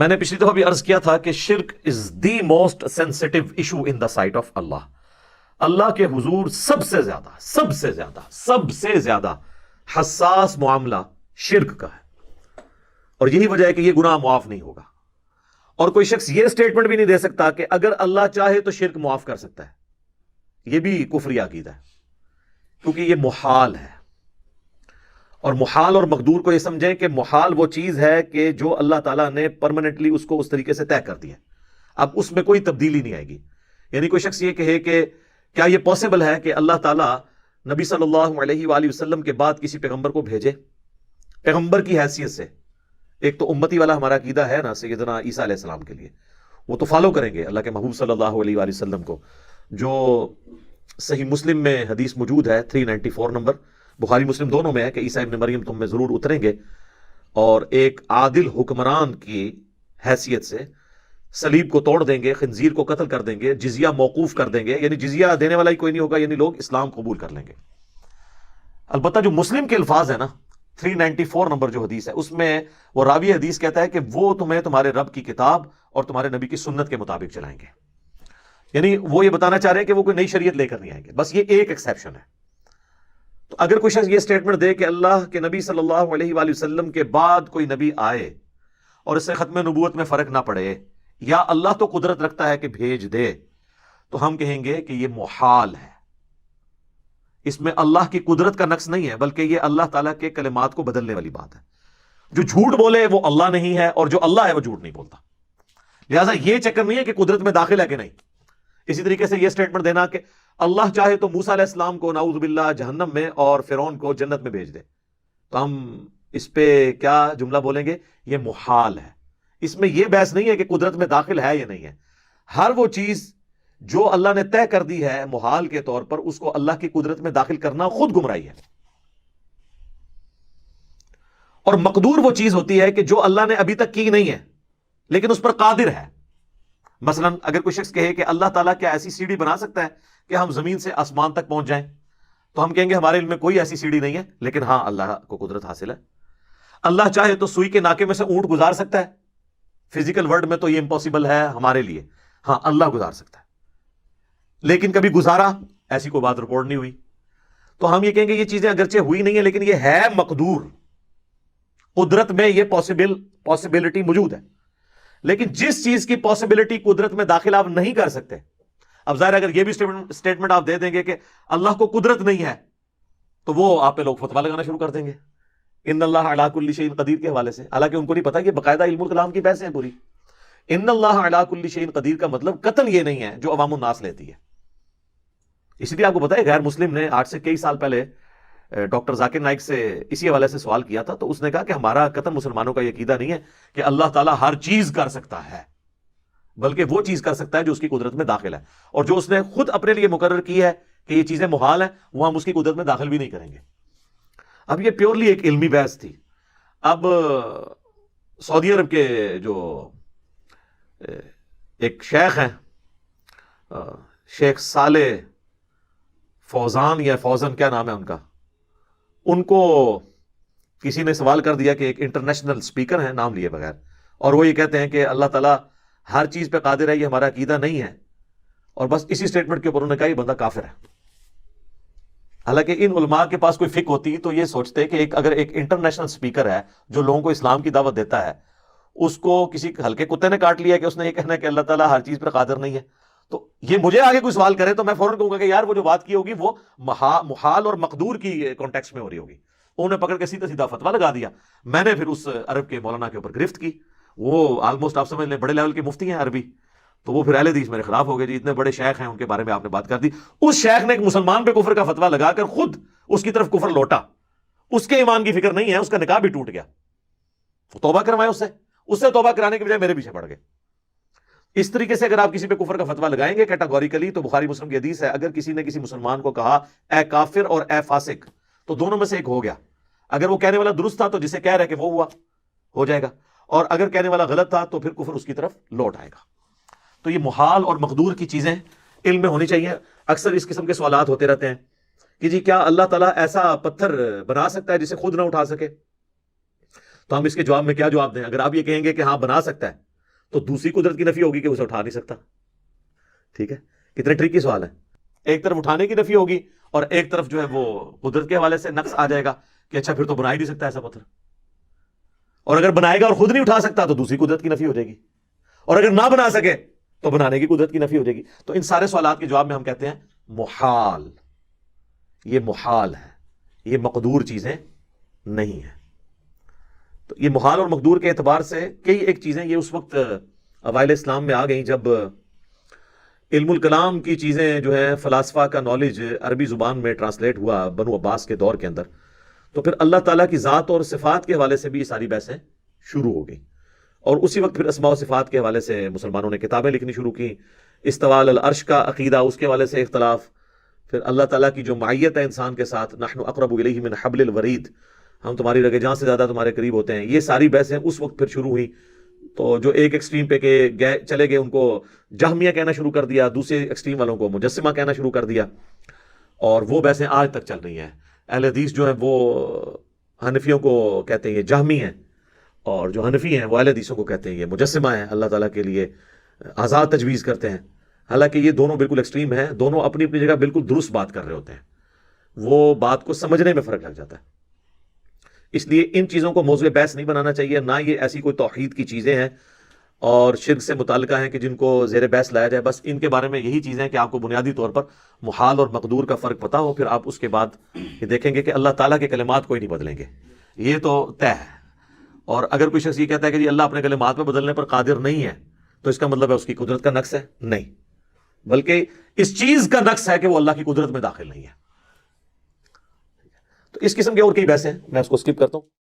میں نے پچھلی دفعہ بھی عرض کیا تھا کہ شرک is the most sensitive issue in the sight of اللہ. اللہ کے حضور سب سے زیادہ حساس معاملہ شرک کا ہے، اور یہی وجہ ہے کہ یہ گناہ معاف نہیں ہوگا. اور کوئی شخص یہ سٹیٹمنٹ بھی نہیں دے سکتا کہ اگر اللہ چاہے تو شرک معاف کر سکتا ہے. یہ بھی کفری عقیدہ ہے، کیونکہ یہ محال ہے. اور محال اور مقدور کو یہ سمجھیں کہ محال وہ چیز ہے کہ جو اللہ تعالیٰ نے پرماننٹلی اس کو اس طریقے سے طے کر دیا، اب اس میں کوئی تبدیلی نہیں آئے گی. یعنی کوئی شخص یہ کہے کہ کیا یہ پاسبل ہے کہ اللہ تعالیٰ نبی صلی اللہ علیہ وآلہ وسلم کے بعد کسی پیغمبر کو بھیجے پیغمبر کی حیثیت سے؟ ایک تو امتی والا ہمارا عقیدہ ہے نا سیدنا عیسیٰ علیہ السلام کے لیے، وہ تو فالو کریں گے اللہ کے محبوب صلی اللہ علیہ وآلہ وسلم کو، جو صحیح مسلم میں حدیث موجود ہے 394 نمبر، بخاری مسلم دونوں میں ہے کہ عیسیٰ ابن مریم تم میں ضرور اتریں گے اور ایک عادل حکمران کی حیثیت سے صلیب کو توڑ دیں گے، خنزیر کو قتل کر دیں گے، جزیہ موقوف کر دیں گے، یعنی جزیہ دینے والا ہی کوئی نہیں ہوگا، یعنی لوگ اسلام قبول کر لیں گے. البتہ جو مسلم کے الفاظ ہیں نا 394 نمبر جو حدیث ہے، اس میں وہ راوی حدیث کہتا ہے کہ وہ تمہیں تمہارے رب کی کتاب اور تمہارے نبی کی سنت کے مطابق چلائیں گے. یعنی وہ یہ بتانا چاہ رہے ہیں کہ وہ کوئی نئی شریعت لے کر نہیں آئیں گے. بس یہ ایک ایکسیپشن ہے. تو اگر کوئی شخص یہ سٹیٹمنٹ دے کہ اللہ کے نبی صلی اللہ علیہ وآلہ وسلم کے بعد کوئی نبی آئے اور اس سے ختم نبوت میں فرق نہ پڑے، یا اللہ تو قدرت رکھتا ہے کہ بھیج دے، تو ہم کہیں گے کہ یہ محال ہے. اس میں اللہ کی قدرت کا نقص نہیں ہے، بلکہ یہ اللہ تعالیٰ کے کلمات کو بدلنے والی بات ہے. جو جھوٹ بولے وہ اللہ نہیں ہے، اور جو اللہ ہے وہ جھوٹ نہیں بولتا. لہٰذا یہ چکر نہیں ہے کہ قدرت میں داخل ہے کہ نہیں. اسی طریقے سے یہ سٹیٹمنٹ دینا کہ اللہ چاہے تو موسیٰ علیہ السلام کو نعوذ باللہ جہنم میں اور فرعون کو جنت میں بھیج دے، تو ہم اس پہ کیا جملہ بولیں گے؟ یہ محال ہے. اس میں یہ بحث نہیں ہے کہ قدرت میں داخل ہے یا نہیں ہے. ہر وہ چیز جو اللہ نے طے کر دی ہے محال کے طور پر، اس کو اللہ کی قدرت میں داخل کرنا خود گمراہی ہے. اور مقدور وہ چیز ہوتی ہے کہ جو اللہ نے ابھی تک کی نہیں ہے لیکن اس پر قادر ہے. مثلا اگر کوئی شخص کہے کہ اللہ تعالیٰ کیا ایسی سیڑھی بنا سکتا ہے کہ ہم زمین سے آسمان تک پہنچ جائیں، تو ہم کہیں گے ہمارے علم میں کوئی ایسی سیڑھی نہیں ہے، لیکن ہاں اللہ کو قدرت حاصل ہے. اللہ چاہے تو سوئی کے ناکے میں سے اونٹ گزار سکتا ہے. فزیکل ورلڈ میں تو یہ امپاسبل ہے ہمارے لیے، ہاں اللہ گزار سکتا ہے، لیکن کبھی گزارا ایسی کوئی بات رپورٹ نہیں ہوئی. تو ہم یہ کہیں گے یہ چیزیں اگرچہ ہوئی نہیں ہیں لیکن یہ ہے مقدور، قدرت میں یہ پاسبلٹی موجود ہے. لیکن جس چیز کی پاسبلٹی قدرت میں داخل آپ نہیں کر سکتے، اب ظاہر اگر یہ بھی سٹیٹمنٹ آپ دے دیں گے کہ اللہ کو قدرت نہیں ہے، تو وہ آپ پہ لوگ فتوا لگانا شروع کر دیں گے ان اللہ علی کل شیء قدیر کے حوالے سے. حالانکہ ان کو نہیں پتا کہ باقاعدہ علم الکلام کی بحث ہے پوری. ان اللہ علی کل شیء قدیر کا مطلب قتل یہ نہیں ہے جو عوام الناس لیتی ہے. اس لیے آپ کو پتا ہے غیر مسلم نے آج سے کئی سال پہلے ڈاکٹر ذاکر نائک سے اسی حوالے سے سوال کیا تھا، تو اس نے کہا کہ ہمارا قتل مسلمانوں کا یہ عقیدہ نہیں ہے کہ اللہ تعالیٰ ہر چیز کر سکتا ہے، بلکہ وہ چیز کر سکتا ہے جو اس کی قدرت میں داخل ہے، اور جو اس نے خود اپنے لیے مقرر کی ہے کہ یہ چیزیں محال ہیں وہ ہم اس کی قدرت میں داخل بھی نہیں کریں گے. اب یہ پیورلی ایک علمی بحث تھی. اب سعودی عرب کے جو ایک شیخ ہیں، شیخ صالح فوزان یا فوزن کیا نام ہے ان کا، ان کو کسی نے سوال کر دیا کہ ایک انٹرنیشنل سپیکر ہیں نام لیے بغیر، اور وہ یہ کہتے ہیں کہ اللہ تعالیٰ ہر چیز پہ قادر ہے، یہ ہمارا عقیدہ نہیں ہے، اور بس اسی سٹیٹمنٹ کے اوپر انہوں نے کہا یہ بندہ کافر ہے. حالانکہ ان علماء کے پاس کوئی فقہ ہوتی تو یہ سوچتے کہ اگر ایک انٹرنیشنل سپیکر ہے جو لوگوں کو اسلام کی دعوت دیتا ہے، اس کو کسی ہلکے کتے نے کاٹ لیا کہ اس نے یہ کہنا ہے کہ اللہ تعالیٰ ہر چیز پر قادر نہیں ہے، تو یہ مجھے آگے کوئی سوال کرے تو میں فوراً کہوں گا کہ یار وہ جو بات کی ہوگی وہ محال اور مقدور کی کانٹیکسٹ میں ہو رہی ہوگی. انہوں نے پکڑ کے سیدھا سیدھا فتویٰ لگا دیا. میں نے پھر اس عرب کے مولانا کے اوپر گرفت کی. وہ آلموسٹ آپ سمجھ لیں بڑے لیول کے مفتی ہیں عربی، تو وہ پھر اہل حدیث میرے خلاف ہو گئے. جی اتنے بڑے شیخ ہیں ان کے بارے میں آپ نے بات کر دی. اس شیخ نے ایک مسلمان پہ کفر کا فتویٰ لگا کر خود اس کی طرف کفر لوٹا. اس کے ایمان کی فکر نہیں ہے، اس کا نکاح بھی ٹوٹ گیا. توبہ کروائے اس سے توبہ کرانے کے بجائے میرے پیچھے پڑ گئے. اس طریقے سے اگر آپ کسی پہ کفر کا فتویٰ لگائیں گے کیٹاگوریکلی، تو بخاری مسلم کی حدیث ہے اگر کسی نے کسی مسلمان کو کہا اے کافر اور اے فاسق، تو دونوں میں سے ایک ہو گیا. اگر وہ کہنے والا درست تھا تو جسے کہہ رہے کہ وہ ہوا ہو جائے گا، اور اگر کہنے والا غلط تھا تو پھر کفر اس کی طرف لوٹ آئے گا. تو یہ محال اور مقدور کی چیزیں علم میں ہونی چاہیے. اکثر اس قسم کے سوالات ہوتے رہتے ہیں کہ جی کیا اللہ تعالیٰ ایسا پتھر بنا سکتا ہے جسے خود نہ اٹھا سکے؟ تو ہم اس کے جواب میں کیا جواب دیں؟ اگر آپ یہ کہیں گے کہ ہاں بنا سکتا ہے تو دوسری قدرت کی نفی ہوگی کہ اسے اٹھا نہیں سکتا. ٹھیک ہے, کتنے ٹرکی سوال ہے. ایک طرف اٹھانے کی نفی ہوگی اور ایک طرف جو ہے وہ قدرت کے حوالے سے نقص آ جائے گا کہ اچھا پھر تو بنا ہی نہیں سکتا ایسا پتھر. اور اگر بنائے گا اور خود نہیں اٹھا سکتا تو دوسری قدرت کی نفی ہو جائے گی, اور اگر نہ بنا سکے تو بنانے کی قدرت کی نفی ہو جائے گی. تو ان سارے سوالات کے جواب میں ہم کہتے ہیں محال. یہ محال ہے, یہ مقدور چیزیں نہیں ہیں. تو یہ محال اور مقدور کے اعتبار سے کئی ایک چیزیں یہ اس وقت اوائل اسلام میں آ گئیں جب علم الکلام کی چیزیں جو ہے فلاسفہ کا نالج عربی زبان میں ٹرانسلیٹ ہوا بنو عباس کے دور کے اندر. تو پھر اللہ تعالیٰ کی ذات اور صفات کے حوالے سے بھی یہ ساری بحثیں شروع ہو گئیں, اور اسی وقت پھر اسماء و صفات کے حوالے سے مسلمانوں نے کتابیں لکھنی شروع کی. استواء علی العرش کا عقیدہ, اس کے حوالے سے اختلاف. پھر اللہ تعالیٰ کی جو معیت ہے انسان کے ساتھ, نحن اقرب الیہ من حبل الورید, ہم تمہاری رگ جان سے زیادہ تمہارے قریب ہوتے ہیں. یہ ساری بحثیں اس وقت پھر شروع ہوئی. تو جو ایک ایکسٹریم پہ چلے گئے ان کو جہمیہ کہنا شروع کر دیا, دوسرے ایکسٹریم والوں کو مجسمہ کہنا شروع کر دیا, اور وہ بحثیں آج تک چل رہی ہیں. اہل حدیث جو ہیں وہ حنفیوں کو کہتے ہیں یہ جہمی ہیں, اور جو حنفی ہیں وہ اہل حدیثوں کو کہتے ہیں یہ مجسمہ ہیں, اللہ تعالیٰ کے لیے آزاد تجویز کرتے ہیں. حالانکہ یہ دونوں بالکل ایکسٹریم ہیں, دونوں اپنی اپنی جگہ بالکل درست بات کر رہے ہوتے ہیں, وہ بات کو سمجھنے میں فرق لگ جاتا ہے. اس لیے ان چیزوں کو موضوع بحث نہیں بنانا چاہیے, نہ یہ ایسی کوئی توحید کی چیزیں ہیں اور شرک سے متعلقہ ہیں کہ جن کو زیر بحث لایا جائے. بس ان کے بارے میں یہی چیزیں ہیں کہ آپ کو بنیادی طور پر محال اور مقدور کا فرق پتہ ہو, پھر آپ اس کے بعد یہ دیکھیں گے کہ اللہ تعالیٰ کے کلمات کوئی نہیں بدلیں گے, یہ تو طے ہے. اور اگر کوئی شخص یہ کہتا ہے کہ جی اللہ اپنے کلمات پہ بدلنے پر قادر نہیں ہے, تو اس کا مطلب ہے اس کی قدرت کا نقص ہے؟ نہیں, بلکہ اس چیز کا نقص ہے کہ وہ اللہ کی قدرت میں داخل نہیں ہے. تو اس قسم کے اور کئی بحثیں ہیں, میں اس کو سکپ کرتا ہوں.